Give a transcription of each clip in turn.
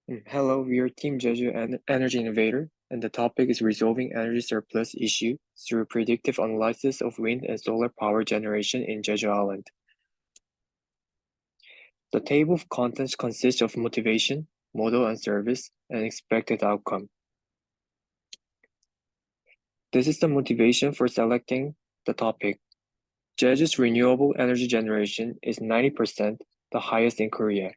Hello, we are Team Jeju Energy Innovator, and the topic is resolving energy surplus issue through predictive analysis of wind and solar power generation in Jeju Island. The table of contents consists of motivation, model and service, and expected outcome. This is the motivation for selecting the topic. Jeju's renewable energy generation is 90%, the highest in Korea.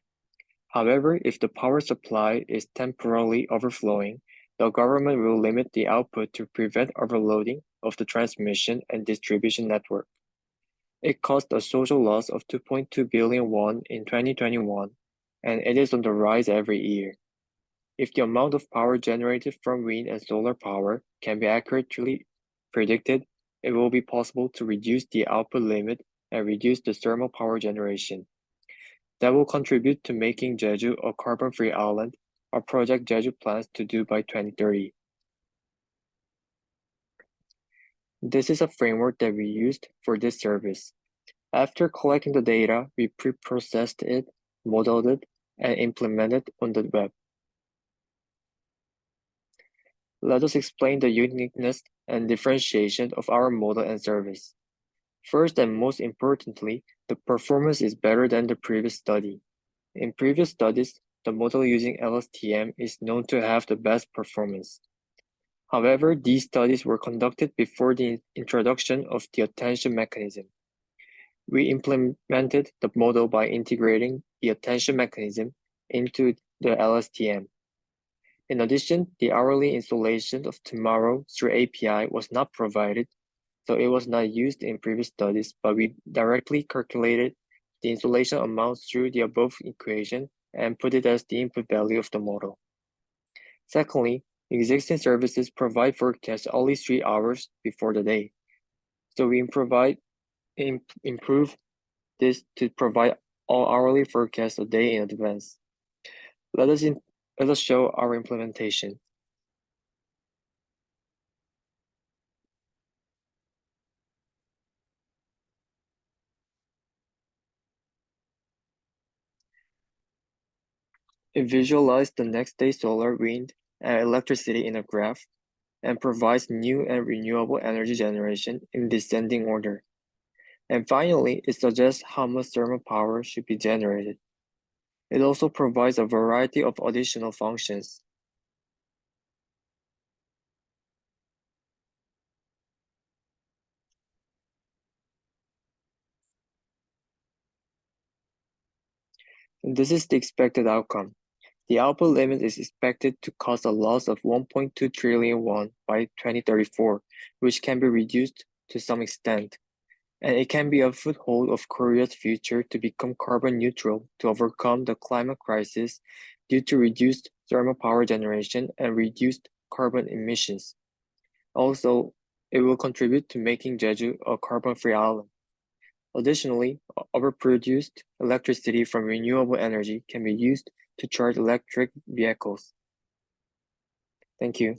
However, if the power supply is temporarily overflowing, the government will limit the output to prevent overloading of the transmission and distribution network. It caused a social loss of 2.2 billion won in 2021, and it is on the rise every year. If the amount of power generated from wind and solar power can be accurately predicted, it will be possible to reduce the output limit and reduce the thermal power generation. That will contribute to making Jeju a carbon-free island, a project Jeju plans to do by 2030. This is a framework that we used for this service. After collecting the data, we pre-processed it, modeled it, and implemented it on the web. Let us explain the uniqueness and differentiation of our model and service. First and most importantly, the performance is better than the previous study. In previous studies, the model using LSTM is known to have the best performance. However, these studies were conducted before the introduction of the attention mechanism. We implemented the model by integrating the attention mechanism into the LSTM. In addition, the hourly installation of tomorrow through API was not provided, so it was not used in previous studies, but we directly calculated the installation amount through the above equation and put it as the input value of the model. Secondly, existing services provide forecasts only 3 hours before the day. So we improve this to provide all hourly forecasts a day in advance. Let us show our implementation. It visualizes the next day solar, wind, and electricity in a graph, and provides new and renewable energy generation in descending order. And finally, it suggests how much thermal power should be generated. It also provides a variety of additional functions. And this is the expected outcome. The output limit is expected to cause a loss of 1.2 trillion won by 2034, which can be reduced to some extent. And it can be a foothold of Korea's future to become carbon neutral to overcome the climate crisis due to reduced thermal power generation and reduced carbon emissions. Also, it will contribute to making Jeju a carbon-free island. Additionally, overproduced electricity from renewable energy can be used to charge electric vehicles. Thank you.